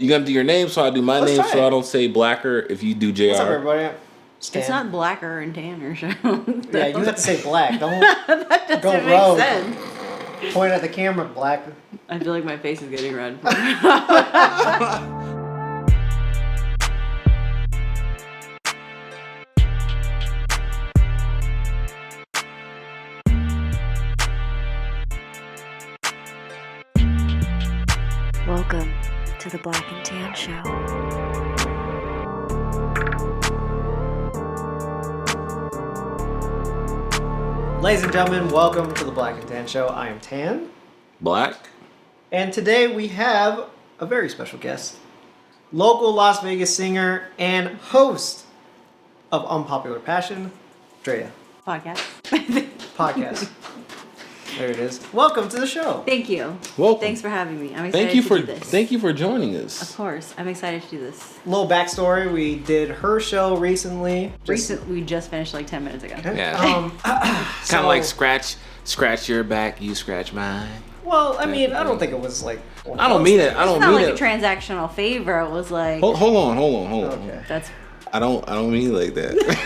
You gotta do your name, so I do my name, so I don't say Blacker if you do JR. What's up, everybody? Stan. It's not Blacker and Tanner show. Yeah, you have to say black. Don't That doesn't go make rogue. sense. Point at the camera, black. I feel like my face is getting red. Welcome to the Black and Tan Show. Ladies and gentlemen, welcome to the Black and Tan Show. I am Tan. Black. And today we have a very special guest. Local Las Vegas singer and host of Unpopular Passion, Drea. Podcast. Podcast. There it is. Welcome to the show. Thank you. Welcome. Thanks for having me. I'm excited to do this. Thank you for joining Of us. course. I'm excited to do this. Little backstory, we did her show recently. We just finished like 10 minutes ago. Yeah. So- Kind of like scratch your back, you scratch mine. Well, I mean, I don't think it was like... one of I don't those mean it. things. I don't It's not mean like it. a transactional favor. It was like, Hold on. Okay. that's I don't mean it like that.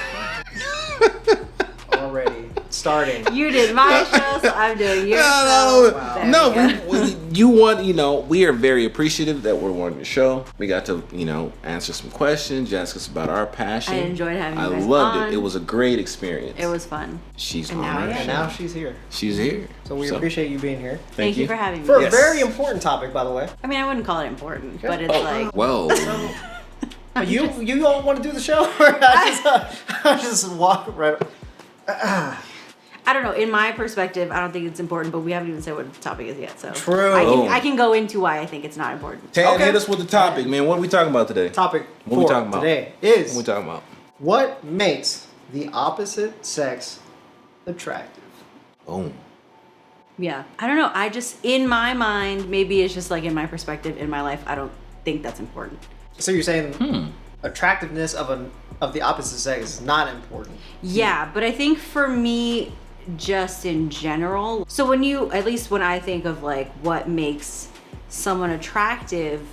Already starting. you did my show, so I'm doing your No, show. Wow. There no, we go. we are very appreciative that we're on your show. We got to, answer some questions. You asked us about our passion. I enjoyed having you I guys loved on. it. It was a great experience. It was fun. She's And on now I our am. And show. now she's here. She's here. So we appreciate you being here. Thank you for having me. For Yes. a very important topic, by the way. I mean, I wouldn't call it important, Okay. but it's like, Whoa. But you all want to do the show? Or I just walk right... I don't know. In my perspective, I don't think it's important, but we haven't even said what the topic is yet. So True. I can go into why I think it's not important. Tan, Okay. hit us with the topic, man. What are we talking about today? Topic What we for talking about? today What is are we talking about? what makes the opposite sex attractive? Boom. Yeah. I don't know. I just, in my mind, maybe it's just like in my perspective, in my life, I don't think that's important. So you're saying attractiveness of the opposite sex is not important? Yeah, but I think for me, just in general, so at least when I think of like what makes someone attractive,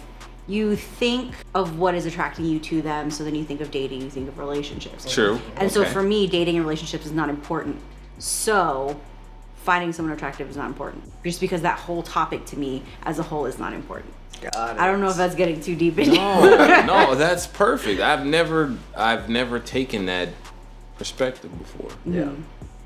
you think of what is attracting you to them, so then you think of dating, you think of relationships. True. And so Okay. for me, dating and relationships is not important. So finding someone attractive is not important. Just because that whole topic to me as a whole is not important. Got it. I don't know if that's getting too deep into No, that's perfect. I've never taken that perspective before. Yeah.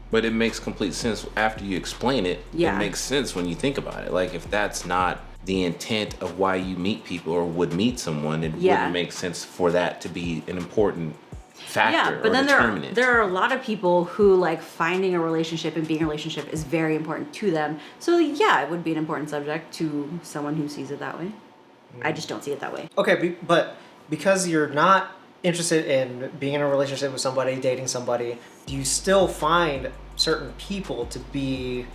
But it makes complete sense after you explain it. Yeah. It makes sense when you think about it. Like if that's not the intent of why you meet people or would meet someone, it Yeah. wouldn't make sense for that to be an important factor Yeah, but or then determinant. there are a lot of people who like finding a relationship and being in a relationship is very important to them. So yeah, it would be an important subject to someone who sees it that way. I just don't see it that way. Okay, but because you're not interested in being in a relationship with somebody, dating somebody, do you still find certain people to be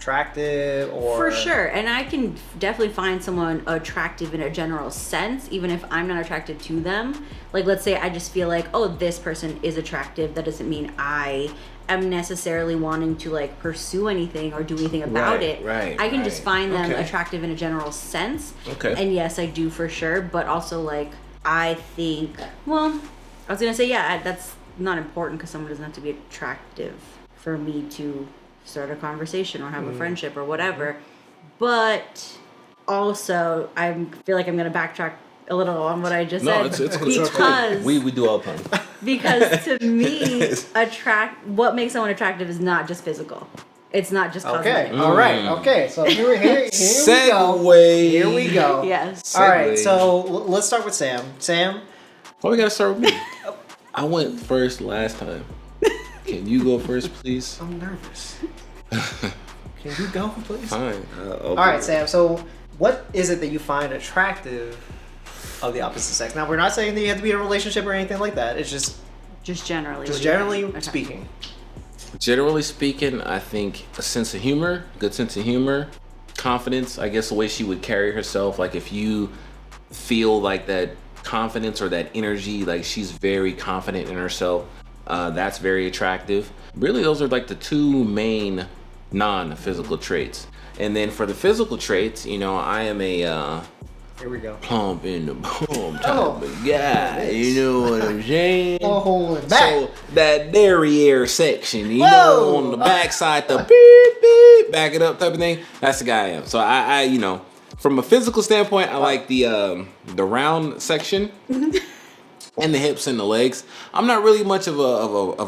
attractive or... For sure, and I can definitely find someone attractive in a general sense, even if I'm not attracted to them. Like, let's say I just feel like, oh, this person is attractive. That doesn't mean I am necessarily wanting to like pursue anything or do anything about it. Right, I can just find them Okay. attractive in a general sense. Okay. And yes, I do for sure, but also like I think, well, I was gonna say that's not important because someone doesn't have to be attractive for me to start a conversation or have a friendship or whatever. But also, I feel like I'm gonna backtrack a little on what I just No, said it's because we do all the time. because to me, what makes someone attractive is not just physical. It's not just Okay, cosmetic. all right, okay. So here we go. Segue. Here we go. Yes. All right, Segue. so let's start with Sam. Sam, Why we gotta start with me? I went first last time. Can you go first, please? I'm nervous. Can you go, please? Fine. All right, Sam. So, what is it that you find attractive of the opposite sex? Now, we're not saying that you have to be in a relationship or anything like that. It's just Generally. generally speaking. Generally speaking, I think a sense of humor, good sense of humor, confidence. I guess the way she would carry herself. Like if you feel like that confidence or that energy, like she's very confident in herself. That's very attractive. Really, those are like the two main non-physical traits. And then for the physical traits, I am Here we go. Plump in the bum type of guy. You know what I'm saying? A hole in the back. So that derriere section, you Whoa! know, on the backside, the beep beep, back it up type of thing. That's the guy I am. So I you know, from a physical standpoint, I like the round section and the hips and the legs. I'm not really much of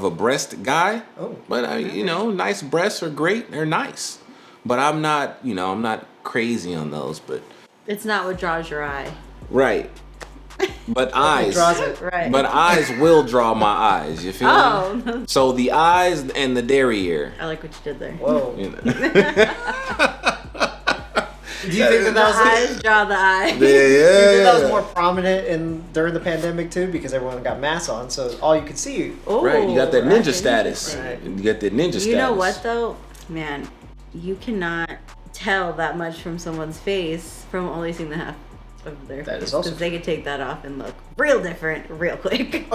a breast guy. Oh. But I, you know, nice breasts are great. They're nice. But I'm not, you know, I'm not crazy on those. But It's not what draws your eye. right. But eyes. Draws it. Right. But eyes will draw my eyes. You feel me? Oh. So the eyes and the derriere. I like what you did there. Whoa. You know. Do you think that The was eyes draw the eye. Do you think that was more prominent during the pandemic too, because everyone got masks on, so all you could see. Oh, Right, you got that ninja that's status. interesting. You got that ninja status. You know what though? Man, you cannot tell that much from someone's face from only seeing the half of their That face. is also Because they could take that off and look real different real quick.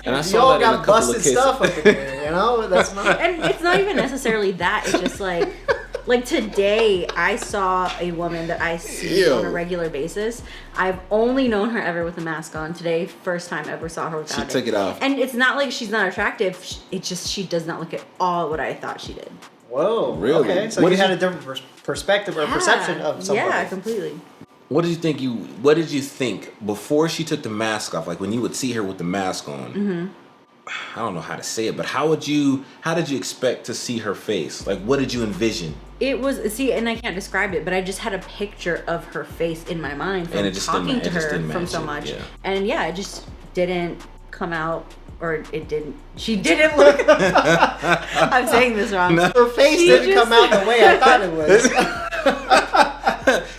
And I You saw all that in a got couple busted of cases. stuff up in there, you know? That's not. And it's not even necessarily that. It's just like today I saw a woman that I see Ew. on a regular basis. I've only known her ever with a mask on. Today, first time ever saw her without She took it off. And it's not like she's not attractive. It's just she does not look at all what I thought she did. Whoa. Really? Okay, so What you did had you- a different perspective or perception of somebody. Yeah, completely. What did you think before she took the mask off? Like when you would see her with the mask on. Mm-hmm. I don't know how to say it, but how did you expect to see her face? Like what did you envision? It was and I can't describe it, but I just had a picture of her face in my mind from And it just didn't talking ma- to it just her didn't from match so it, much. yeah. And yeah, it just didn't come out, or it didn't. She didn't look. I'm saying this wrong. Her face She didn't just- come out the way I thought it was.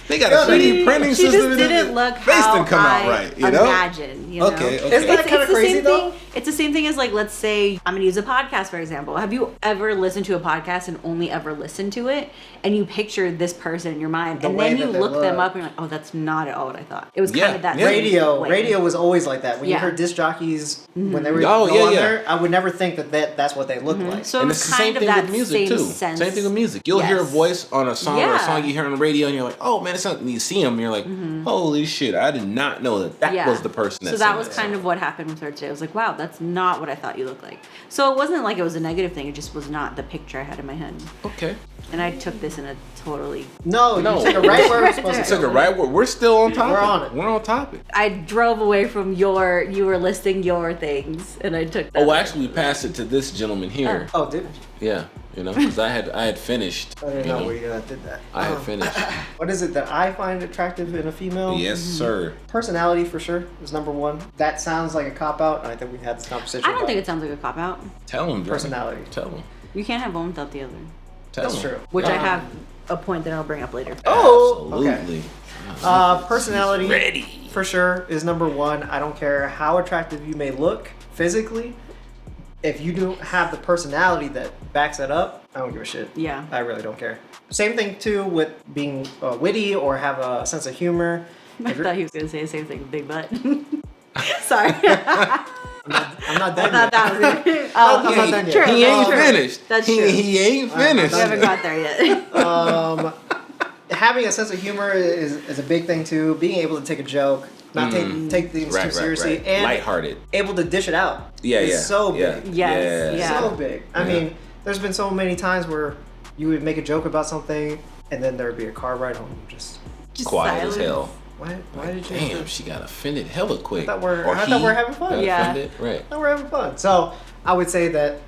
They got a 3D printing She system. just didn't look Face how didn't come out I right, you know? imagine. You know? Okay. Isn't that It's kind of the crazy same though? thing. It's the same thing as like, let's say I'm gonna use a podcast for example. Have you ever listened to a podcast and only ever listened to it, and you picture this person in your mind, The and way then you that they look them look. up and you're like, oh, that's not at all what I thought. It was Yeah, kind of that yeah. same way. Radio was always like that. When you Yeah. heard disc jockeys when they were Oh, go yeah, on yeah. there, I would never think that's what they looked like. So it And was it's the same kind of thing that with music same too. sense. Same thing with music. You'll hear a Yes. voice on a song or a Yeah. song you hear on the radio, and you're like, "Oh man, it's something." You see them, and you're like, "Holy shit! I did not know that Yeah. was the person." That So that sang was that kind song. of what happened with her today. I was like, wow, that's not what I thought you looked like. So it wasn't like it was a negative thing. It just was not the picture I had in my head. okay. And I took this in a totally. No, No. you took it right where it's supposed It's to like go. a right word. We're still on topic. We're on it. We're on topic. I drove away from you were listing your things, and I took that. Oh, well, actually, we passed it to this gentleman here. Oh, dude. Yeah, you know, because I had finished. I didn't you know know, where you did that. I had finished. What is it that I find attractive in a female? Yes, sir. Personality for sure is number one. That sounds like a cop out, and I think we've had this conversation. I don't about think it sounds like a cop out. Tell him. Personality. Tell him. You can't have one without the other, Tell That's him. true. which I have a point that I'll bring up later. Oh, okay. Absolutely. Personality Ready. for sure is number one. I don't care how attractive you may look physically. If you don't have the personality that backs that up, I don't give a shit. Yeah. I really don't care. Same thing too with being witty or have a sense of humor. I thought he was gonna say the same thing. Big butt. Sorry. I'm not done Not yet. that was it. I'm Oh, not done yet. true. He ain't True. finished. That's he, true. he ain't I'm not finished. We haven't got there yet. Having a sense of humor is a big thing too. Being able to take a joke, not take things too seriously, and lighthearted. able to dish it out. Yeah, is yeah. so yeah. big. Yes, yeah. So big. I Yeah. mean, there's been so many times where you would make a joke about something, and then there would be a car ride home. Just Just Quiet as silence. hell. why did you? Damn, she got offended hella quick. I thought we're Or having fun. got Yeah. offended. Right. No, we're having fun. So I would say that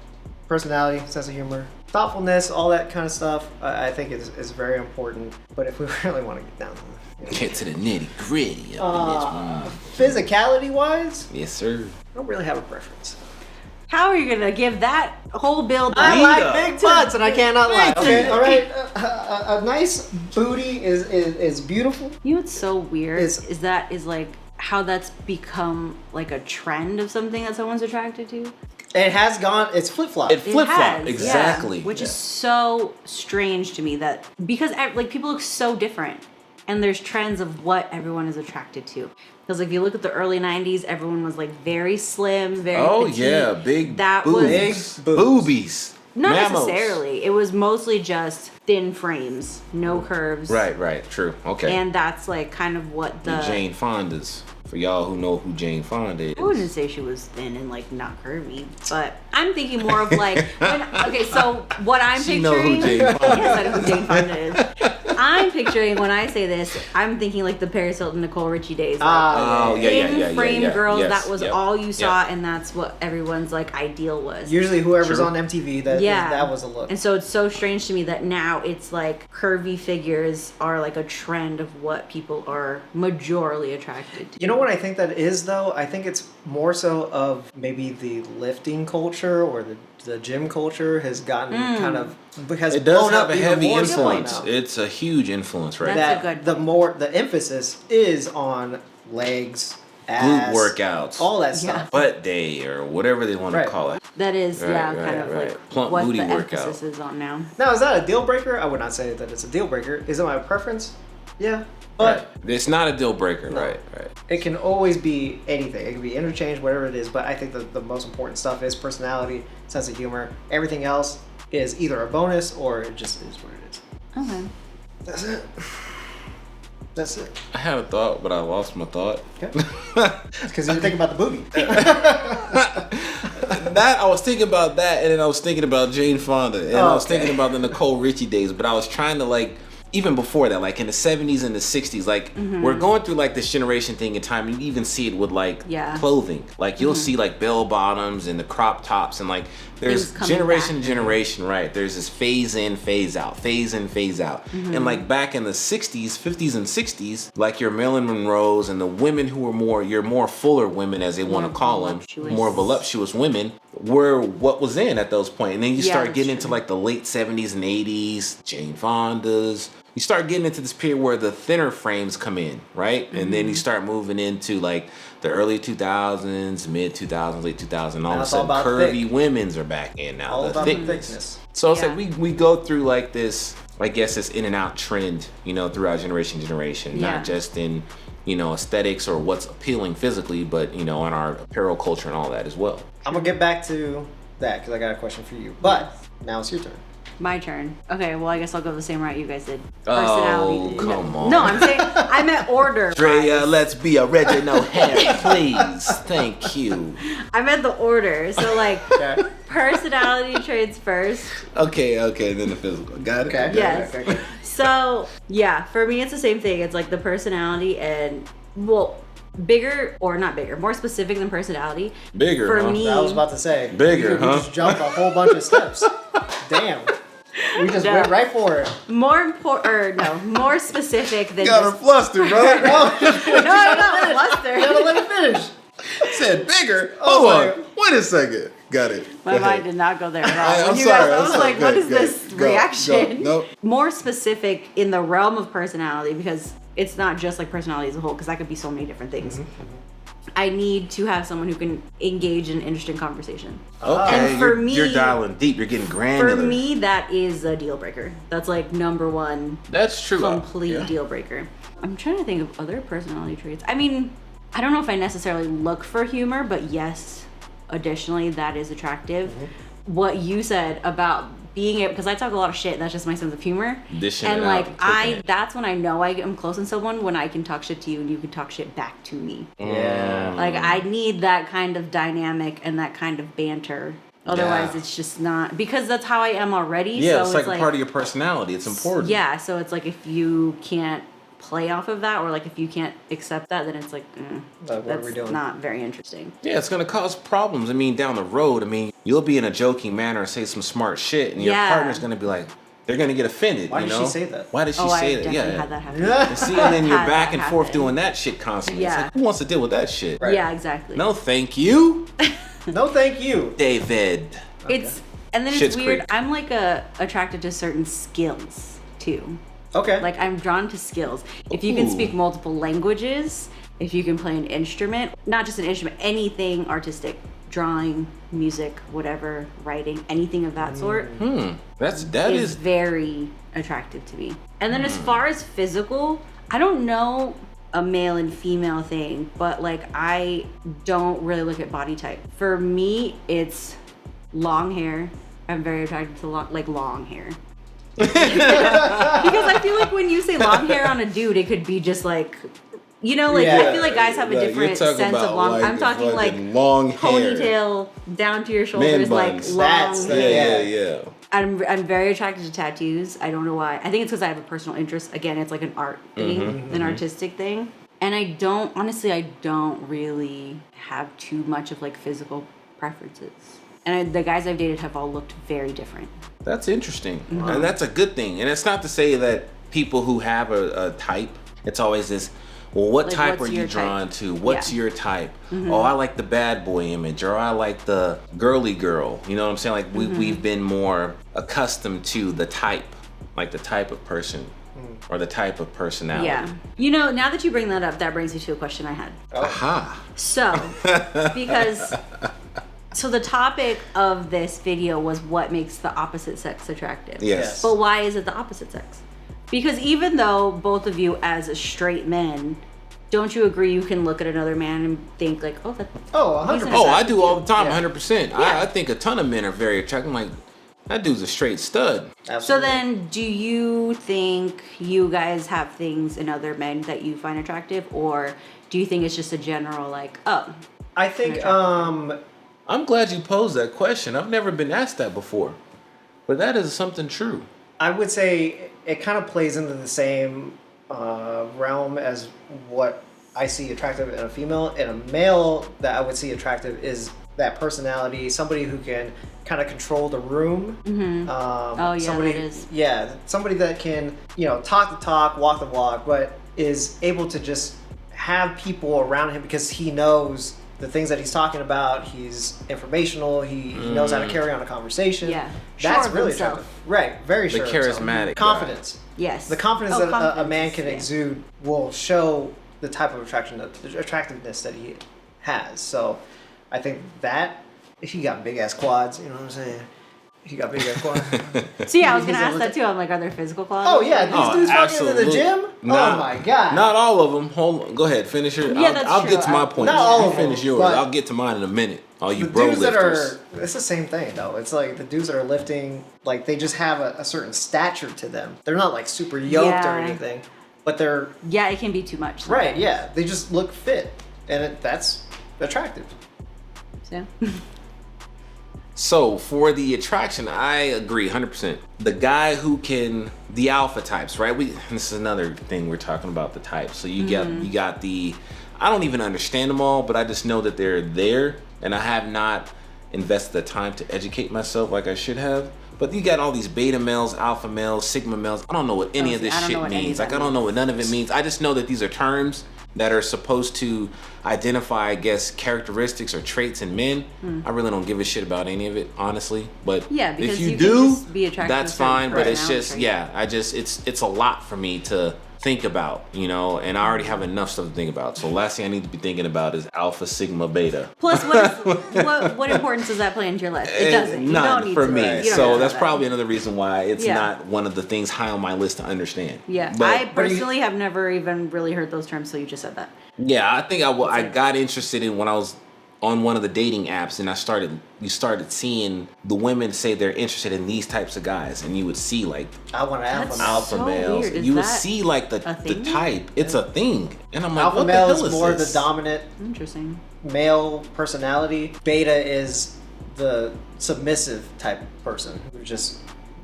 personality, sense of humor, thoughtfulness, all that kind of stuff, I think is very important. But if we really want to get down to it, Get to the nitty gritty of physicality wise, Yes, sir. I don't really have a preference. How are you gonna give that whole build? I Lead like up. big butts, and I cannot lie. Big Okay, titties. all right. A nice booty is beautiful. You know what's so weird Is- is that is like how that's become like a trend of something that someone's attracted to. It has gone. It's flip flop. It flip flop. has, yeah. Exactly. Which is so strange to me that because like people look so different and there's trends of what everyone is attracted to. Because like if you look at the early 90s, everyone was like very slim, very Oh petite. yeah, big That boobs. was Big boobs. boobies. Not Mammals. necessarily. It was mostly just thin frames, no curves. Right, true. Okay. And that's like kind of what The the Jane Fondas. For y'all who know who Jane Fonda is. I wouldn't say she was thin and like not curvy, but I'm thinking more of like okay, so what I'm She picturing know who Jane Fonda yes, I know who Jane Fonda is. I'm picturing when I say this, I'm thinking like the Paris Hilton, Nicole Richie days. Like, Oh, yeah. thin frame girls, Yes, that was yep, all you saw, yep. and that's what everyone's like ideal was. Usually whoever's True. on MTV, that was a look. And so it's so strange to me that now it's like curvy figures are like a trend of what people are majorly attracted to. You know what I think that is though? I think it's more so of maybe the lifting culture or the gym culture has gotten kind of has It does blown have up a even heavy more so influence. now. It's a huge influence right That's now. a good the emphasis is on legs, ass, Glute workouts. all that Yeah. stuff. Butt day or whatever they want Right. to call it. That is, Right, yeah, right, kind of right. like Plump what booty the workout. emphasis is on now. Now, is that a deal breaker? I would not say that it's a deal breaker. Is it my preference? Yeah, but Right. It's not a deal breaker. No. Right. it can always be anything. It can be interchange, whatever it is. But I think that the most important stuff is personality, sense of humor. Everything else is either a bonus or it just is what it is. Okay. That's it. That's it. I had a thought, but I lost my thought. Okay. Because you're thinking about the boogie. That I was thinking about that, and then I was thinking about Jane Fonda, and I was Okay. thinking about the Nicole Richie days. But I was trying to like, even before that, like in the 70s and the 60s, like we're going through like this generation thing in time. You even see it with like Yeah. clothing. Like you'll see like bell bottoms and the crop tops, and like there's Things coming generation back. to generation, right? There's this phase in, phase out, phase in, phase out. And like back in the 60s, 50s, and 60s, like your Marilyn Monroes and the women who were your more fuller women, as they want to More call them, voluptuous. more voluptuous women, were what was in at those points. And then you Yeah, start that's getting into true. like the late 70s and 80s, Jane Fondas. You start getting into this period where the thinner frames come in, right? And then you start moving into like the early 2000s, mid 2000s, late 2000s. All Now of a it's all sudden, about curvy thick. women's are back in now. All the about thickness. the thickness. So it's Yeah. like we go through like this, I guess, this in and out trend, throughout generation, Yeah. not just in, aesthetics or what's appealing physically, but, in our apparel culture and all that as well. I'm going to get back to that because I got a question for you. But now it's your turn. My turn. Okay, well, I guess I'll go the same route you guys did. Oh, come on. No, I'm saying I'm at order. Drea, guys. let's be original here, please. Thank you. I'm at the order. So like Okay. personality traits first. Okay, then the physical. Got it? Okay. Yes. Okay. So yeah, for me it's the same thing. It's like the personality and bigger or not bigger, more specific than personality. Bigger, For huh? me, I was about to say. Bigger, you huh? just jumped a whole bunch of steps. Damn. We just No. went right for it. more more specific than Got her just, flustered, brother. no, fluster. Gotta let it finish. Said bigger. Oh, Hold sorry. on. Wait a second. Got it. My Go mind ahead. did not go there at all. I'm When you sorry, guys- I I'm was sorry. like, what Good, is good. this Go, reaction? go. Nope. More specific in the realm of personality, because it's not just like personality as a whole, because that could be so many different things. I need to have someone who can engage in interesting conversation. Okay, And for me- you're dialing deep. You're getting granular. For me, that is a deal breaker. That's like number one that's true. complete Yeah. deal breaker. I'm trying to think of other personality traits. I mean, I don't know if I necessarily look for humor, but yes, additionally, that is attractive. What you said about being able, because I talk a lot of shit, that's just my sense of humor. Dishing And it like out and cooking it. that's when I know I am close to someone, when I can talk shit to you and you can talk shit back to me. Yeah. Like I need that kind of dynamic and that kind of banter. Otherwise, Yeah. it's just not, because that's how I am already. Yeah, so it's like a part of your personality. It's important. Yeah, so it's like if you can't play off of that, or like if you can't accept that, then it's like Like, what are we that's doing? not very interesting. Yeah, it's gonna cause problems. I mean, down the road, you'll be in a joking manner and say some smart shit, and your Yeah. partner's gonna be like, they're gonna get offended. Why you did know? she say that? Why did she Oh, I say that? definitely Yeah. had that happen. And see, and then you're Had back that and forth happen. doing that shit constantly. It's Yeah. like, who wants to deal with that shit? Right. Yeah, exactly. No, thank you, No, thank you. David. It's and then it's Schitt's weird. Creek. I'm like attracted to certain skills too. Okay. Like I'm drawn to skills. If you can Ooh. speak multiple languages, if you can play an instrument, not just an instrument, anything artistic, drawing, music, whatever, writing, anything of that sort. That is is very attractive to me. And then as far as physical, I don't know a male and female thing, but like I don't really look at body type. For me, it's long hair, I'm very attracted to long hair. Because I feel like when you say long hair on a dude, it could be just like, you know, like I feel like guys have a different sense of long. Like I'm talking like long hair, ponytail down to your shoulders, like long. Yeah. I'm very attracted to tattoos. I don't know why. I think it's because I have a personal interest. Again, it's like an art thing, an artistic thing. And I don't really have too much of like physical preferences. And the guys I've dated have all looked very different. That's interesting. And that's a good thing. And it's not to say that people who have a type, it's always this, well, what type are you drawn to? What's your type? Oh, I like the bad boy image, or I like the girly girl. You know what I'm saying? Like we've been more accustomed to the type, like the type of person or the type of personality. Yeah. You know, now that you bring that up, that brings me to a question I had. Aha. So, so the topic of this video was what makes the opposite sex attractive. Yes. But why is it the opposite sex? Because even though both of you as straight men, don't you agree you can look at another man and think like, oh, that's... Oh, 100%. Oh, I do all the time, Yeah. 100%. Yeah. I think a ton of men are very attractive. I'm like, that dude's a straight stud. Absolutely. So then, do you think you guys have things in other men that you find attractive? Or do you think it's just a general like, oh... I think, I'm glad you posed that question. I've never been asked that before. But that is something true. I would say it kind of plays into the same realm as what I see attractive in a female. In a male, that I would see attractive is that personality, somebody who can kind of control the room. Somebody, that is. Yeah, somebody that can, talk the talk, walk the walk, but is able to just have people around him because he knows the things that he's talking about. He's informational. He knows how to carry on a conversation. Yeah. That's Sure of really himself. attractive. Right. Very sure. of himself. charismatic guy. Confidence. Yes. The confidence that a man can yeah. exude will show the type of attractiveness that he has. So I think that if you got big ass quads, you know what I'm saying? If you got big ass quads. So yeah, I was gonna ask that too. I'm like, are there physical qualities? Oh yeah, these dudes walking into the gym. Oh my god. Not all of them. Hold on. Go ahead. Finish your. Yeah, that's I'll true. get to my point. Not all You of them, finish yours. but I'll get to mine in a minute. All you The bro dudes that lifters. are, it's the same thing though. It's like the dudes that are lifting, like they just have a certain stature to them. They're not like super yoked or Yeah. anything, but they're Yeah, it can be too much. right. sometimes. Yeah, they just look fit, and that's attractive. So. So for the attraction, I agree 100%. The guy who can, the alpha types, right? This is another thing we're talking about, the types. So you got the, I don't even understand them all, but I just know that they're there, and I have not invested the time to educate myself like I should have. But you got all these beta males, alpha males, sigma males. I don't know what any of this shit means. Like I don't know what none of it means. I just know that these are terms that are supposed to identify, I guess, characteristics or traits in men. I really don't give a shit about any of it, honestly. But Yeah, because if you you do, can just be attracted that's to certain fine. But it's personality just, traits. it's a lot for me to think about, and I already have enough stuff to think about. So last thing I need to be thinking about is alpha, sigma, beta. Plus, what importance does that play into your life? It doesn't. You None don't need for to. me. You don't So know that's that. probably another reason why it's Yeah. not one of the things high on my list to understand. Yeah, But- I personally have never even really heard those terms, so you just said that. Yeah, I think I got interested in when I was on one of the dating apps, and you started seeing the women say they're interested in these types of guys, and you would see like I want to That's alpha so males. weird. Is You would that see like the thing? type. It's a thing, and I'm like, alpha what male the hell is is more this? the dominant Interesting. male personality. Beta is the submissive type person who just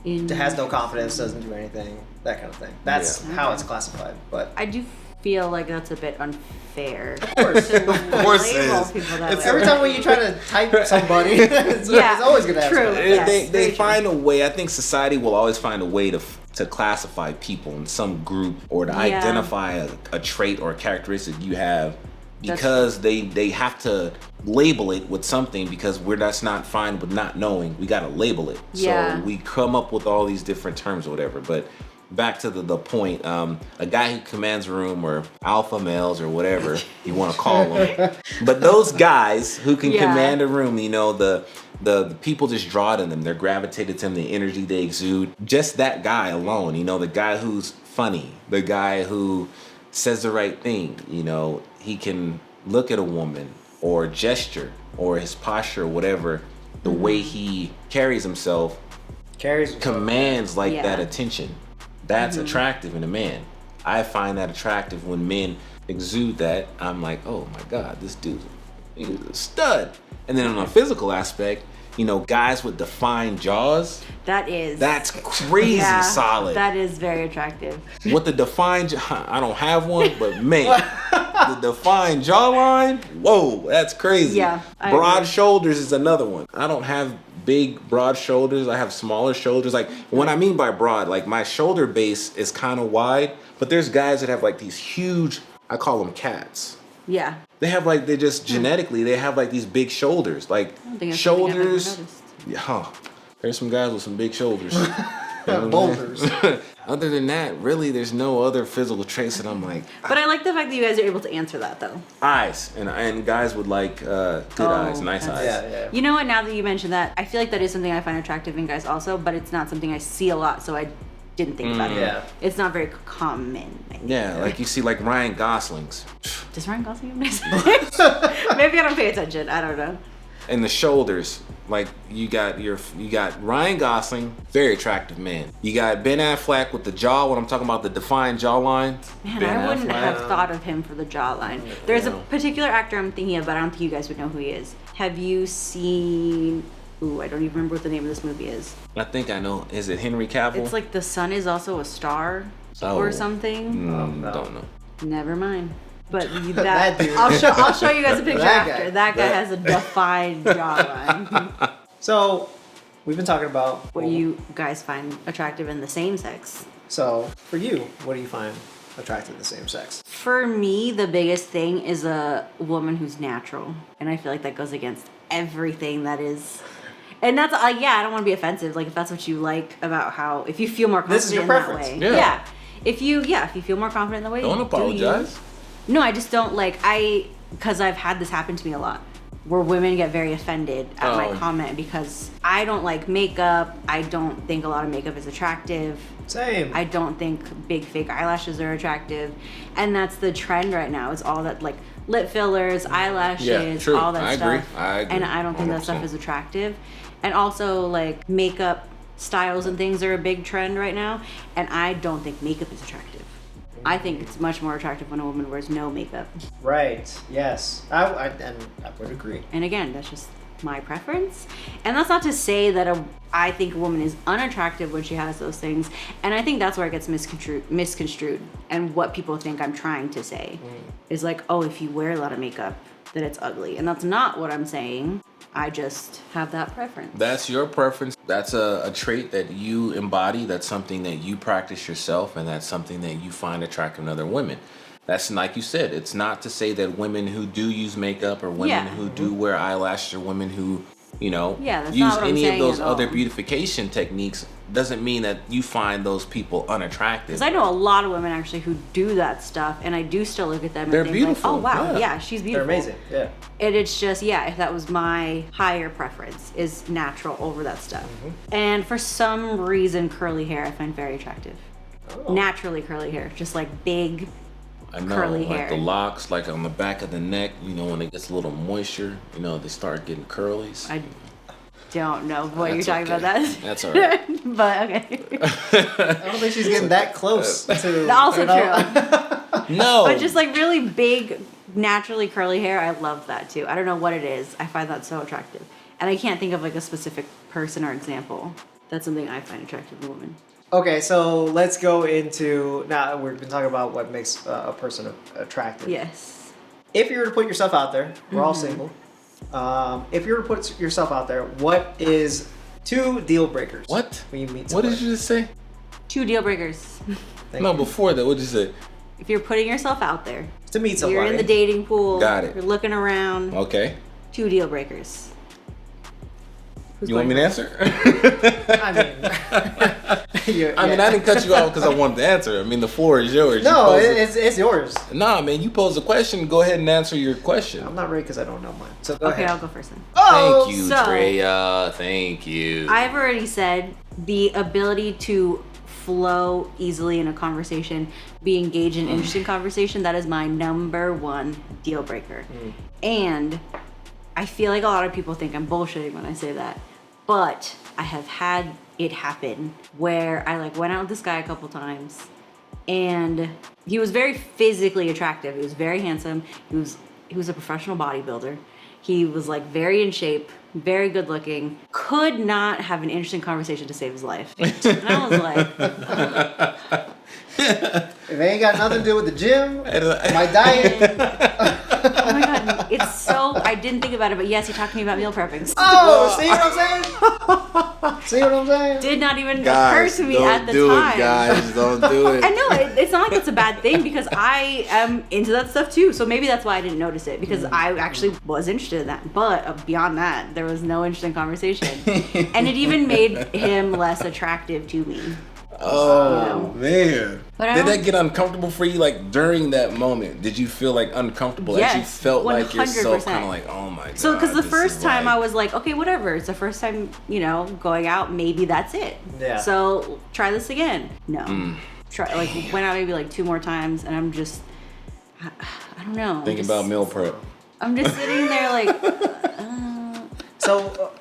has no confidence, doesn't do anything, that kind of thing. That's how it's classified. But I do feel like that's a bit unfair. of course, Of course it label is. people that It's way. every time when you try to type somebody, it's always gonna have true. somebody. Yes, They very true. find a way. I think society will always find a way to classify people in some group or to Yeah. identify a trait or a characteristic you have, That's because they have to label it with something, because that's not fine with not knowing. We got to label it. Yeah. So we come up with all these different terms or whatever. But back to the point, a guy who commands a room, or alpha males or whatever you want to call them. But those guys who can Yeah. command a room, the people just draw to them. They're gravitated to them, the energy they exude. Just that guy alone, the guy who's funny, the guy who says the right thing, he can look at a woman or gesture or his posture or whatever the way he carries himself commands like that attention. That's attractive in a man. I find that attractive when men exude that. I'm like, oh my God, this dude's a stud. And then on a physical aspect, you know, guys with defined jaws. That's crazy solid. That is very attractive. With the defined, I don't have one, but man, the defined jawline, whoa, that's crazy. Yeah. Broad shoulders is another one. I don't have big, broad shoulders. I have smaller shoulders. Like, what I mean by broad, like my shoulder base is kind of wide, but there's guys that have like these huge, I call them cats. Yeah. They have like, they just genetically, they have like these big shoulders. Like shoulders. Yeah, there's some guys with some big shoulders. Boulders. Other than that, really, there's no other physical traits that I'm like. But I like the fact that you guys are able to answer that though. Eyes, and guys would like good eyes, nice eyes. Yeah. You know what? Now that you mentioned that, I feel like that is something I find attractive in guys also, but it's not something I see a lot, so I didn't think about it. Yeah. It's not very common. Yeah, like you see like Ryan Gosling's. Does Ryan Gosling have nice eyes? Maybe I don't pay attention. I don't know. And the shoulders, like you got Ryan Gosling, very attractive man. You got Ben Affleck with the jaw. When I'm talking about the defined jawline. Man, Ben I wouldn't Affleck. have thought of him for the jawline. There's a particular actor I'm thinking of, but I don't think you guys would know who he is. Have you seen? Ooh, I don't even remember what the name of this movie is. I think I know. Is it Henry Cavill? It's like The Sun Is Also a Star or something. No. Don't know. Never mind. But That dude. I'll show you guys a picture That after. guy. That guy has a defined jawline. So, we've been talking about What do you guys find attractive in the same sex? So, for you, what do you find attractive in the same sex? For me, the biggest thing is a woman who's natural. And I feel like that goes against everything that is. And that's, I don't want to be offensive. Like, if that's what you like about how, if you feel more confident This is your in that preference. way. Yeah. If you feel more confident in the way. Don't do apologize. you. No, I just don't because I've had this happen to me a lot. Where women get very offended at my comment because I don't like makeup. I don't think a lot of makeup is attractive. Same. I don't think big fake eyelashes are attractive. And that's the trend right now. It's all that like lip fillers, eyelashes, Yeah, true. all that I stuff. agree. I agree. And I don't think that stuff 100%. is attractive. And also like makeup styles and things are a big trend right now. And I don't think makeup is attractive. I think it's much more attractive when a woman wears no makeup. Right. Yes. I would agree. And again, that's just my preference. And that's not to say that I think a woman is unattractive when she has those things. And I think that's where it gets misconstrued. And what people think I'm trying to say is like, oh, if you wear a lot of makeup, then it's ugly. And that's not what I'm saying. I just have that preference. That's your preference. That's a trait that you embody. That's something that you practice yourself, and that's something that you find attractive in other women. That's like you said. It's not to say that women who do use makeup or women who do wear eyelashes or women who, that's use not what I'm any of saying those at other all. beautification techniques doesn't mean that you find those people unattractive. Because I know a lot of women actually who do that stuff, and I do still look at them They're and think beautiful, like, oh wow, yeah. she's They're beautiful. amazing. Yeah. And it's just, if that was my higher preference, is natural over that stuff. And for some reason, curly hair I find very attractive. Oh. Naturally curly hair, just like big, I know, curly like hair. the locks, like on the back of the neck, when it gets a little moisture, they start getting curlies. I don't know what That's you're talking okay. about that. That's all right. But okay. I don't think she's getting that close to. Also true. No. But just like really big, naturally curly hair, I love that too. I don't know what it is. I find that so attractive. And I can't think of like a specific person or example. That's something I find attractive in a woman. Okay, so let's go into now. We've been talking about what makes a person attractive. Yes. If you were to put yourself out there, we're all single. If you were to put yourself out there, what is 2 deal breakers? What? When you meet What somebody? did you just say? 2 deal breakers. Thank No, you. before that, what did you say? If you're putting yourself out there, To meet somebody. you're in the dating pool. Got it. You're looking around. Okay. 2 deal breakers. Who's You want me going to first? answer? I mean, I didn't cut you off because I wanted to answer. I mean, the floor is yours. No, You posed it's yours. Nah, man, you posed a question. Go ahead and answer your question. I'm not ready because I don't know mine. So go Okay, ahead. I'll go first then. Oh, Thank you, so- Drea. Thank you. I've already said the ability to flow easily in a conversation, be engaged in interesting conversation, that is my number 1 deal breaker. And I feel like a lot of people think I'm bullshitting when I say that, but I have had it happen where I like went out with this guy a couple times, and he was very physically attractive. He was very handsome. He was a professional bodybuilder. He was like very in shape, very good looking. Could not have an interesting conversation to save his life. And I was like, If it ain't got nothing to do with the gym, my diet. oh my god, it's so. I didn't think about it, but yes, he talked to me about meal prepping. Oh, see what I'm saying? See what I'm saying? Did not even occur to me at the time. Don't do it, guys. Don't do it. I know it's not like it's a bad thing because I am into that stuff too. So maybe that's why I didn't notice it because I actually was interested in that. But beyond that, there was no interesting conversation, and it even made him less attractive to me. Oh, man. But I Did don't- that get uncomfortable for you? Like, during that moment, did you feel, like, uncomfortable? Yes, As you felt like yourself 100%. kind of like, oh, my God. So, because the this first is time like- I was like, okay, whatever. It's the first time, going out. Maybe that's it. Yeah. So, try this again. No. Try went out maybe like 2 more times, and I'm just, I don't know. I'm Thinking just- about meal prep. I'm just sitting there like, So,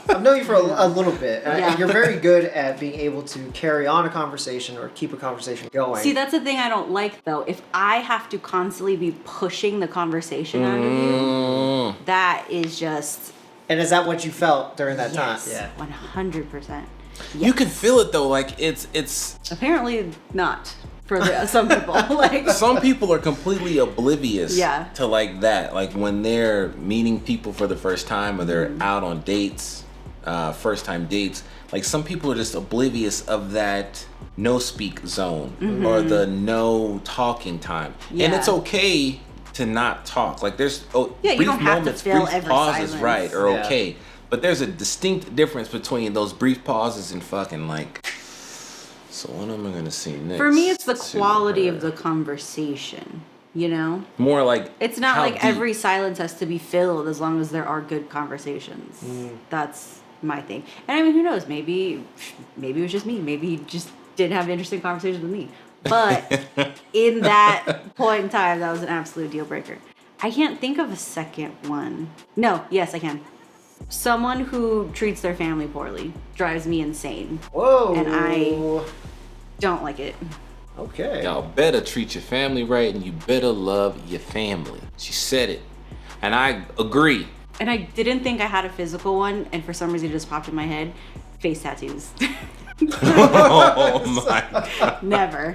I've known you for a little bit, and Yeah. you're very good at being able to carry on a conversation or keep a conversation going. see, that's the thing I don't like though. If I have to constantly be pushing the conversation out of you, that is just And is that what you felt during that time? yes, 100%. You can feel it, though. Like, it's... Apparently not for some people. Like Some people are completely oblivious Yeah. to, like, that. Like, when they're meeting people for the first time or they're out on dates, first-time dates, like, some people are just oblivious of that no-speak zone or the no-talking time. And Yeah. it's okay to not talk. Like, there's Yeah, you brief don't have to moments, fill brief every pauses, silence. right, are Yeah. okay. But there's a distinct difference between those brief pauses and fucking, like... So what am I gonna see next? for me, it's the to quality her? of the conversation. More like It's not how like deep. every silence has to be filled as long as there are good conversations. That's my thing. And I mean, who knows? Maybe it was just me. Maybe he just didn't have interesting conversations with me. But in that point in time, that was an absolute deal breaker. I can't think of a second one. No, yes, I can. Someone who treats their family poorly drives me insane. Whoa. And I don't like it. Okay. Y'all better treat your family right, and you better love your family. She said it, and I agree. And I didn't think I had a physical one, and for some reason it just popped in my head. Face tattoos. Oh my God. Never.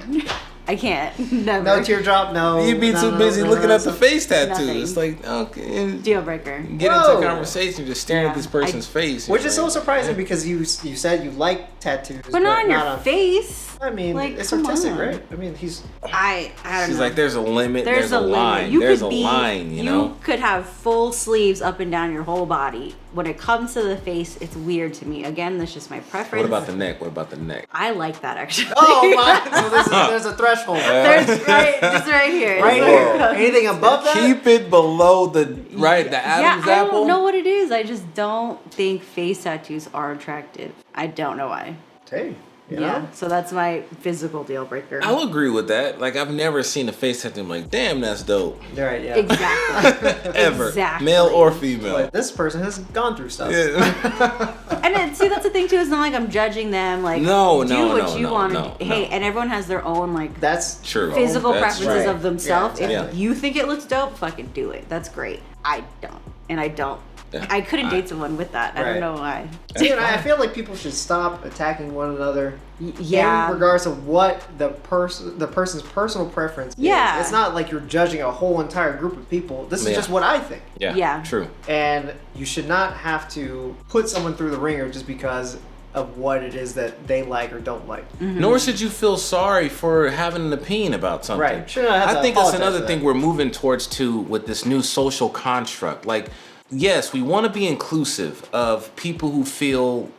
I can't. Never. No teardrop, no. You'd be too busy looking at the face tattoo. Nothing. It's like, okay, and Deal breaker. get Whoa. into a conversation, just staring Yeah, at this person's face. Which You're is so like, surprising because you said you like tattoos, But not on your face. I mean, Like, it's come artistic, on. right? I mean, he's. I don't She's know. like, there's a limit. There's a limit. line. You There's could a be, line. You know. could have full sleeves up and down your whole body. When it comes to the face, it's weird to me. Again, that's just my preference. What about the neck? What about the neck? I like that actually. Oh my! So there's a threshold. There's just right here. Right There. here. Anything above that? Keep it below the the Adam's I apple. don't know what it is. I just don't think face tattoos are attractive. I don't know why. Hey, you Yeah. know? So that's my physical deal breaker. I'll agree with that. Like, I've never seen a face tattoo. I'm like, damn, that's dope. You're right. Yeah. Exactly. Ever, Exactly. male or female. But this person has gone through stuff. Yeah. And see, that's the thing too. It's not like I'm judging them. Like, No, do no, what no, you no, want to no, do. Hey, no. and everyone has their own like That's True. physical That's preferences right. of themselves. Yeah, If exactly. you think it looks dope, fucking do it. That's great. I don't, and I don't. Yeah. I couldn't date someone with that. I Right. don't know why. See, and I feel like people should stop attacking one another. Yeah. In regards to what the person's personal preference Yeah. is. It's not like you're judging a whole entire group of people. This is Yeah. just what I think. Yeah. Yeah. True. And you should not have to put someone through the ringer just because of what it is that they like or don't like. Nor should you feel sorry for having an opinion about something. Right. Should not have I to think that's apologize another for thing that. we're moving towards too with this new social construct. Like, yes, we want to be inclusive of people who feel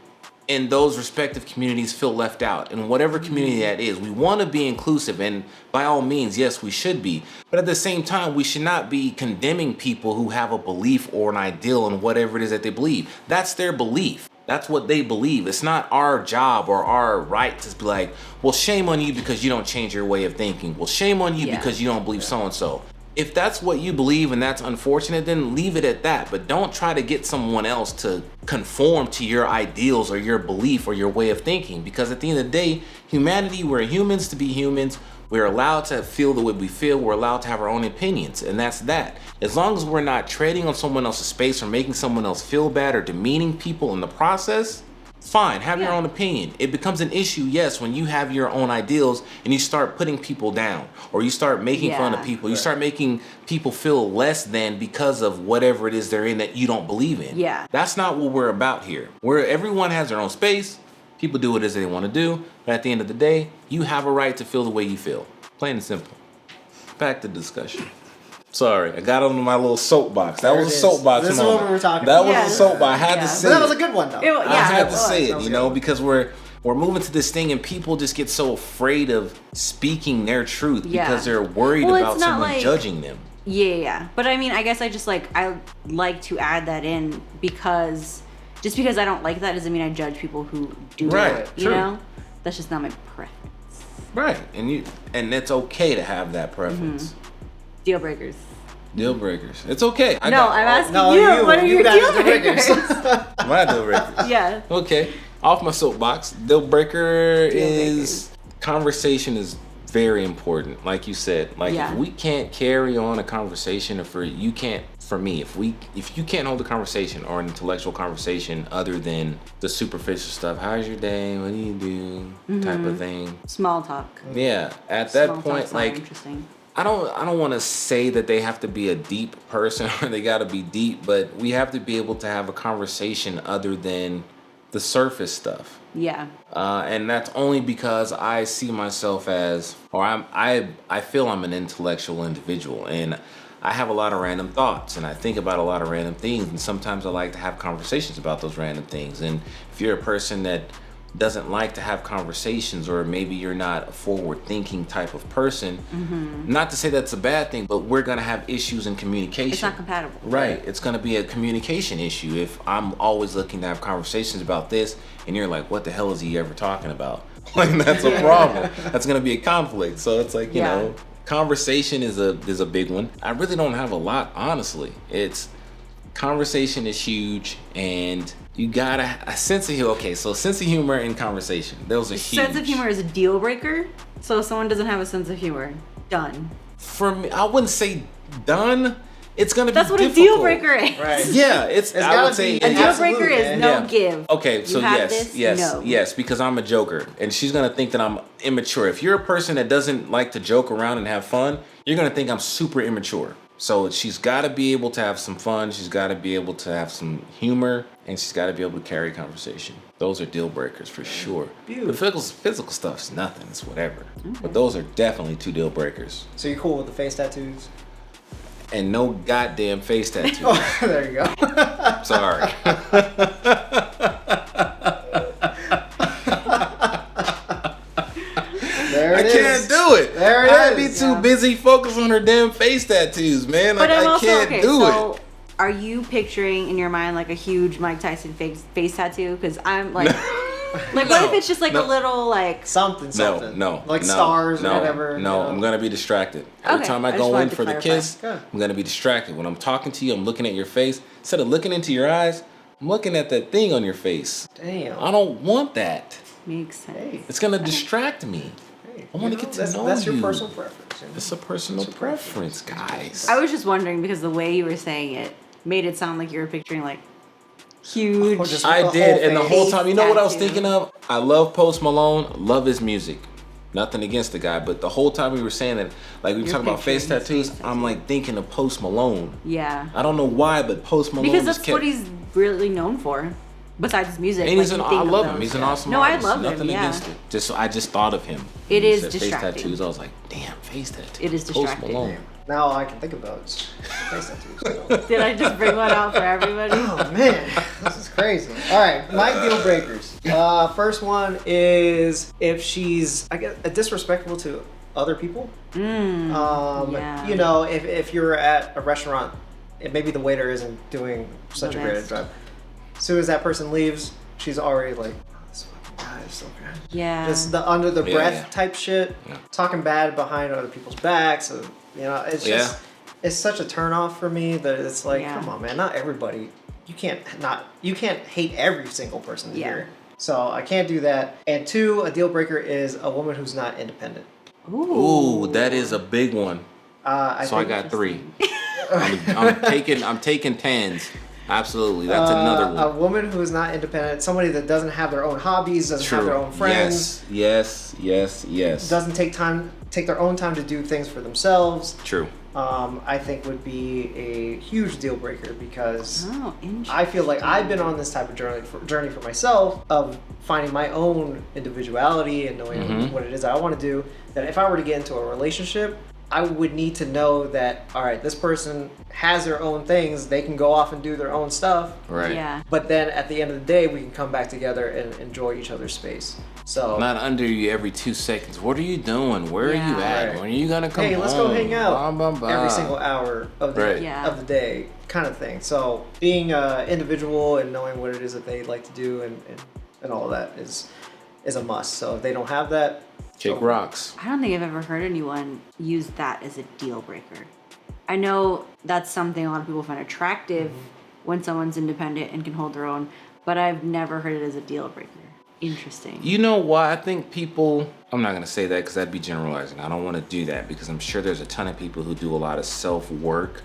in those respective communities feel left out in whatever community that is. We want to be inclusive, and by all means, yes, we should be. But at the same time, we should not be condemning people who have a belief or an ideal in whatever it is that they believe. That's their belief. That's what they believe. It's not our job or our right to be like, well, shame on you because you don't change your way of thinking. Well, shame on you Yeah. because you don't believe so-and-so. if that's what you believe and that's unfortunate, then leave it at that. But don't try to get someone else to conform to your ideals or your belief or your way of thinking. Because at the end of the day, humanity, we're humans to be humans. We're allowed to feel the way we feel. We're allowed to have our own opinions, and that's that. As long as we're not treading on someone else's space or making someone else feel bad or demeaning people in the process, fine, have your own opinion. It becomes an issue, yes, when you have your own ideals and you start putting people down, or you start making fun of people. You start making people feel less than because of whatever it is they're in that you don't believe in. Yeah. That's not what we're about here. Where everyone has their own space. People do what it is they want to do. But at the end of the day, you have a right to feel the way you feel. Plain and simple. Back to the discussion. Sorry, I got on my little soapbox. That was a soapbox This is moment. what we were talking That about. was a soapbox. I had to say But that was it. a good one, though. I had to say That it, was you a know, good one. because we're moving to this thing and people just get so afraid of speaking their truth because they're worried about someone judging them. Yeah. But I mean, I guess I like to add that in because just because I don't like that doesn't mean I judge people who do it. You know? That's just not my preference. Right. And it's okay to have that preference. Deal breakers. Deal breakers. It's okay. I'm asking you. What are your deal breakers? My deal breakers. Yeah. Okay. Off my soapbox. Deal breaker is conversation is very important. Like you said, if we can't carry on a conversation, if you can't hold a conversation or an intellectual conversation other than the superficial stuff, how's your day? What do you do? Type of thing. Small talk. Yeah. At that point, interesting. I don't want to say that they have to be a deep person or they got to be deep, but we have to be able to have a conversation other than the surface stuff. Yeah. And that's only because I see myself as, or I feel I'm an intellectual individual, and I have a lot of random thoughts, and I think about a lot of random things, and sometimes I like to have conversations about those random things. And if you're a person that doesn't like to have conversations, or maybe you're not a forward-thinking type of person, not to say that's a bad thing, but we're going to have issues in communication. It's not compatible. Right. It's going to be a communication issue if I'm always looking to have conversations about this, and you're like, what the hell is he ever talking about? Like, that's a problem. That's going to be a conflict. So it's like, you know, conversation is a big one. I really don't have a lot, honestly. Conversation is huge, and you gotta a sense of humor. Okay, so sense of humor and conversation, those are huge. Sense of humor is a deal breaker. So if someone doesn't have a sense of humor, done. For me, I wouldn't say done. It's gonna That's be what difficult. a deal breaker is. Right. Yeah, I would say a deal breaker is no give. Okay, so you have this? No. yes, because I'm a joker, and she's gonna think that I'm immature. If you're a person that doesn't like to joke around and have fun, you're gonna think I'm super immature. So she's got to be able to have some fun. She's got to be able to have some humor, and she's got to be able to carry conversation. Those are deal breakers for sure. Beautiful. The physical stuff's nothing. It's whatever. But those are definitely 2 deal breakers. So you're cool with the face tattoos? And no goddamn face tattoos. Oh, there you go. Sorry. I can't do it. There it I'd is. be too busy focusing on her damn face tattoos, man. Like, I can't do it. Are you picturing in your mind like a huge Mike Tyson face tattoo? Because I'm like, what if it's just like a little like something? No, like stars or whatever. No, I'm gonna be distracted. Every time I go in for the kiss, I'm gonna be distracted. When I'm talking to you, I'm looking at your face. Instead of looking into your eyes, I'm looking at that thing on your face. Damn. I don't want that. Makes sense. Hey. It's gonna distract me. I want to get to know you. That's your personal preference. You know? It's a personal preference, guys. I was just wondering because the way you were saying it made it sound like you were picturing like huge. I did, and the whole time, you know what I was thinking of? I love Post Malone, love his music. Nothing against the guy, but the whole time we were saying that, like we were talking about face tattoos, I'm like thinking of Post Malone. Yeah. I don't know why, but Post Malone because that's what he's really known for. Besides his music, and I love him. He's an awesome artist. I love him. Nothing against it. I just thought of him. It is distracting. distracting. Face tattoos. I was like, damn, face tattoos. It is distracting. Post Malone. Now all I can think about is face tattoos. Did I just bring one out for everybody? Oh man, this is crazy. All right, my deal breakers. First one is if she's, I guess, disrespectful to other people. Yeah. You know, if you're at a restaurant, and maybe the waiter isn't doing such a great job. As soon as that person leaves, she's already like, oh, this fucking guy is so bad. Yeah. Just the under the breath type shit, talking bad behind other people's backs. You know, it's just is such a turnoff for me that it's like, Yeah. come on, man, not everybody. You can't hate every single person here. So I can't do that. And 2, a deal breaker is a woman who's not independent. Ooh, that is a big one. I So I got 3. I'm taking 10s. Absolutely, that's another one. A woman who is not independent, somebody that doesn't have their own hobbies, doesn't have their own friends. Yes. Doesn't take their own time to do things for themselves. True. I think would be a huge deal breaker because interesting. I feel like I've been on this type of journey for myself of finding my own individuality and knowing what it is I want to do. That if I were to get into a relationship, I would need to know that, all right, this person has their own things. They can go off and do their own stuff. Right. Yeah. But then at the end of the day, we can come back together and enjoy each other's space. So Not under you every 2 seconds. What are you doing? Where are you at? Right. When are you gonna come hey, home? let's go hang out Blah, blah, blah. every single hour of the Right. Yeah. of the day, kind of thing. So being individual and knowing what it is that they like to do and all of that is a must. So if they don't have that, Kick rocks. I don't think I've ever heard anyone use that as a deal breaker. I know that's something a lot of people find attractive when someone's independent and can hold their own, but I've never heard it as a deal breaker. Interesting. You know why? I think people, I'm not going to say that because that'd be generalizing. I don't want to do that because I'm sure there's a ton of people who do a lot of self-work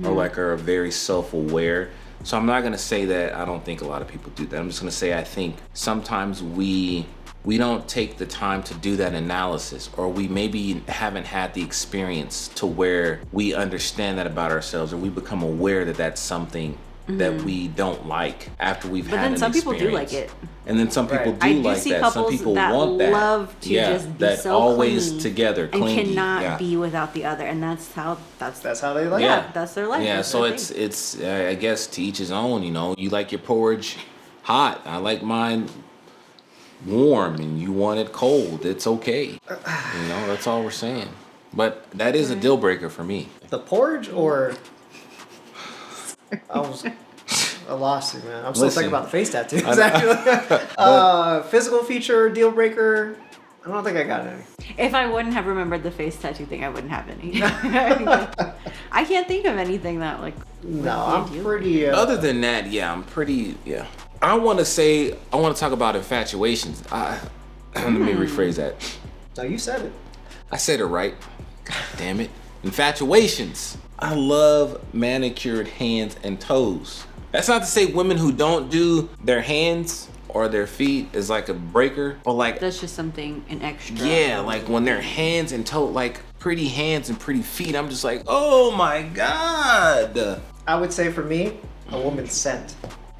or like are very self-aware. So I'm not going to say that I don't think a lot of people do that. I'm just going to say I think sometimes we don't take the time to do that analysis, or we maybe haven't had the experience to where we understand that about ourselves, or we become aware that that's something that we don't like after we've But had then an some people do experience. like it. And then some people Right. do I do like see that. Some couples people that want that. love to just be that so always clingy together, and clingy. cannot yeah. be without the other, and that's how they like Yeah. it. that's their life. Yeah, That's so their it's thing. I guess to each his own. You know, you like your porridge hot. I like mine warm, and you want it cold. It's okay. You know, that's all we're saying. But that is a deal breaker for me. The porridge or I lost you, man. I'm still Listen. thinking about the face tattoos. Actually, physical feature deal breaker. I don't think I got any. If I wouldn't have remembered the face tattoo thing, I wouldn't have any. I can't think of anything that like. No, I'm pretty. Other than that, yeah, I'm pretty. Yeah, I want to talk about infatuations. Let me rephrase that. No, you said it. I said it right. God damn it. Infatuations. I love manicured hands and toes. That's not to say women who don't do their hands or their feet is like a breaker, but like, That's just something an extra. yeah, like when their hands and toe, like pretty hands and pretty feet, I'm just like, oh my God. I would say for me, a woman's scent.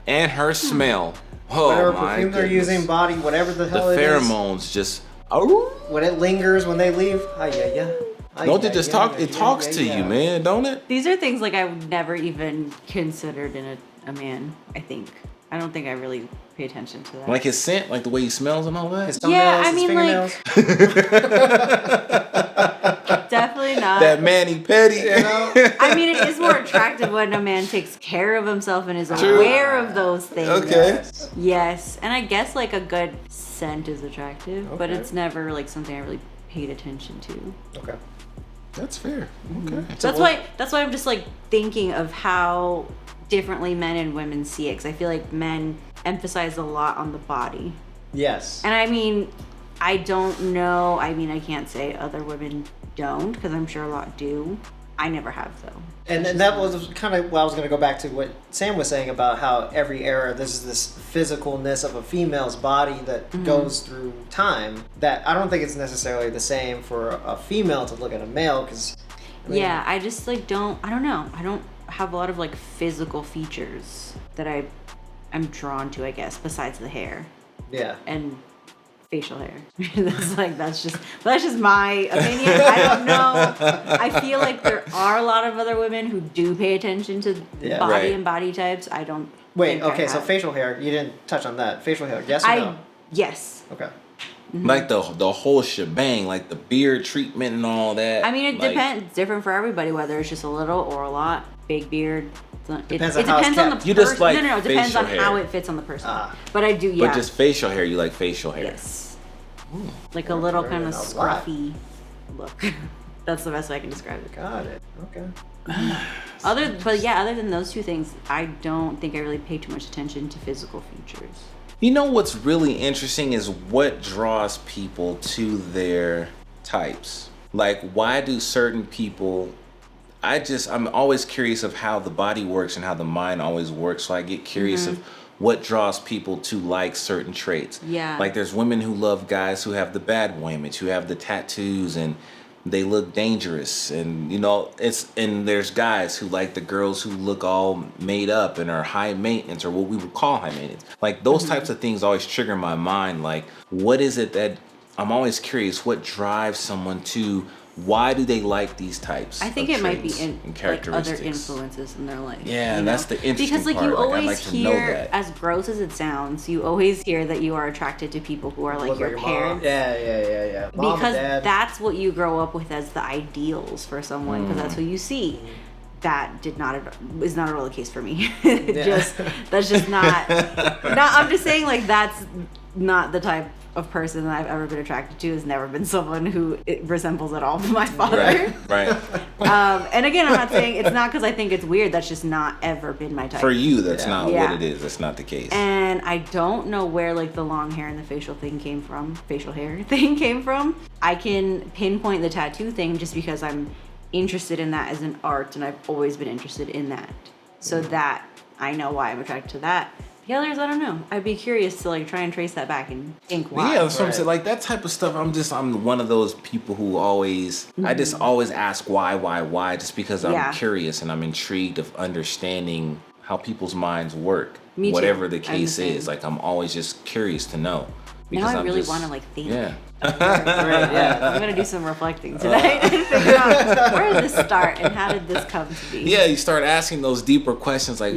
And her smell. Oh Whatever my perfume they're goodness. using, body, whatever the The hell it is. pheromones just, oh. When it lingers when they leave, yeah. Don't it just talk? It talks to you, man, don't it? These are things like I would never even considered in a man. I don't think I really pay attention to that. Like his scent, like the way he smells and all that. His Yeah, toenails, I his mean, fingernails. Definitely not. That mani petty. You know? I mean, it is more attractive when a man takes care of himself and is True. aware of those things. Okay. Yes, and I guess like a good scent is attractive, but Okay. it's never like something I really paid attention to. Okay. That's fair. Okay. That's why I'm just like thinking of how differently men and women see it, because I feel like men emphasize a lot on the body, Yes. and I mean, I don't know. I mean, I can't say other women don't, because I'm sure a lot do. I never have though. And that was kind of what I was going to go back to what Sam was saying about how every era there's this physicalness of a female's body that goes through time. That I don't think it's necessarily the same for a female to look at a male, because Yeah, I just like don't. I don't know. I don't have a lot of like physical features that I'm drawn to, I guess, besides the hair yeah. and facial hair. that's just my opinion. I don't know. I feel like there are a lot of other women who do pay attention to Yeah. body Right. and body types. I don't. Wait. think I Okay. So have. facial hair. You didn't touch on that. Facial hair. Yes or no? Yes. Okay. Like the whole shebang, like the beard treatment and all that. I mean, it like, depends. It's different for everybody, whether it's just a little or a lot. Big beard. Depends It on how it's depends on the kept. You just person. like no. It depends facial on how hair. it fits on the person. Ah. But I do, yeah. But just facial hair, you like facial hair. Yes. Like a little kind of learning a lot. scruffy look. That's the best way I can describe it. Got it. Okay. Other than those two things, I don't think I really pay too much attention to physical features. You know what's really interesting is what draws people to their types. Like, why do certain people... I'm always curious of how the body works and how the mind always works. So I get curious of what draws people to like certain traits. Yeah. Like, there's women who love guys who have the bad boy image, who have the tattoos and they look dangerous. And, you know, and there's guys who like the girls who look all made up and are high maintenance, or what we would call high maintenance. Like, those types of things always trigger my mind. Like, what is it that... I'm always curious, what drives someone to... Why do they like these types? I think it might be like other influences in their life. Yeah, and that's the interesting because, like, part. you always I'd like to hear, know that. as gross as it sounds, you always hear that you are attracted to people who are like your parents. Yeah. Mom because and dad. that's what you grow up with as the ideals for someone, because that's who you see. That is not really the case for me. That's just not. I'm just saying, like, that's not the type of person that I've ever been attracted to. Has never been someone who it resembles at all my father. Right. And again, I'm not saying it's not because I think it's weird. That's just not ever been my type. For you, that's not what it is. That's not the case. And I don't know where, like, the long hair and the facial hair thing came from. I can pinpoint the tattoo thing just because I'm interested in that as an art, and I've always been interested in that. So that I know why I'm attracted to that. The others, I don't know. I'd be curious to, like, try and trace that back and think why. Yeah, that's what I'm saying. Like, that type of stuff, I'm one of those people who always, I just always ask why, just because I'm curious and I'm intrigued of understanding how people's minds work. Me too. Whatever the case is. Like, I'm always just curious to know. Now I really want to, like, think. Yeah. I'm gonna do some reflecting tonight and figure out where did this start and how did this come to be. Yeah, you start asking those deeper questions, like,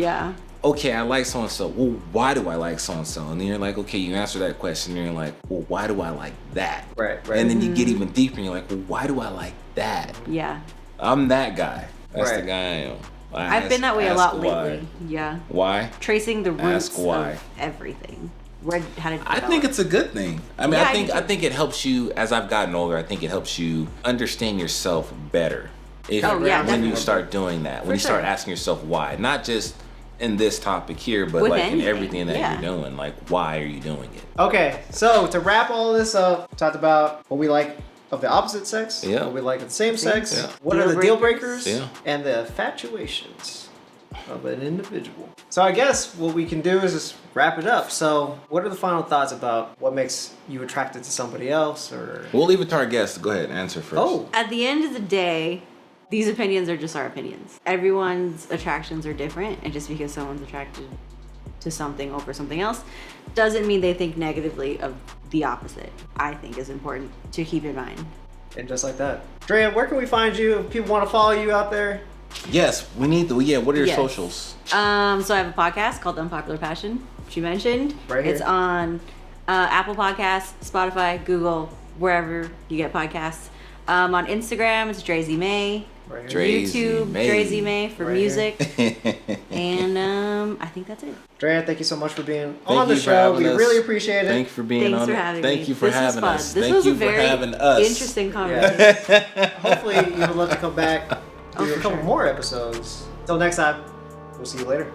okay, I like so and so. Well, why do I like so and so? And then you're like, okay, you answer that question, and you're like, well, why do I like that? Right. And then you get even deeper, and you're like, well, why do I like that? Yeah. I'm that guy. That's the guy I am. I've been that way a lot lately. Yeah. Why? Tracing the roots of everything. How did I think it's a good thing. I mean, I think it helps you, as I've gotten older, I think it helps you understand yourself better. When you start doing that. When you start asking yourself why. Not just in this topic here, but in everything that you're doing. Like, why are you doing it? Okay, so to wrap all this up, talked about what we like of the opposite sex, what we like of the same sex, what are the deal breakers, and the infatuations of an individual. So I guess what we can do is just wrap it up. So what are the final thoughts about what makes you attracted to somebody else? Or we'll leave it to our guests to go ahead and answer first. At the end of the day, these opinions are just our opinions. Everyone's attractions are different, and just because someone's attracted to something over something else doesn't mean they think negatively of the opposite. I think is important to keep in mind. And just like that. Drea, where can we find you if people want to follow you out there? Yes, we need to. Yeah, what are your socials? So I have a podcast called Unpopular Passion, which you mentioned. Right here. It's on Apple Podcasts, Spotify, Google, wherever you get podcasts. On Instagram, it's Drea May. Right here. YouTube, Drea May for music. And I think that's it. Drea, thank you so much for being on the show. We really appreciate it. Thank you for being on. Thank you for having us. This Thank was you a for very having us. interesting conversation. Hopefully you would love to come back, do a couple more episodes. Until next time, we'll see you later.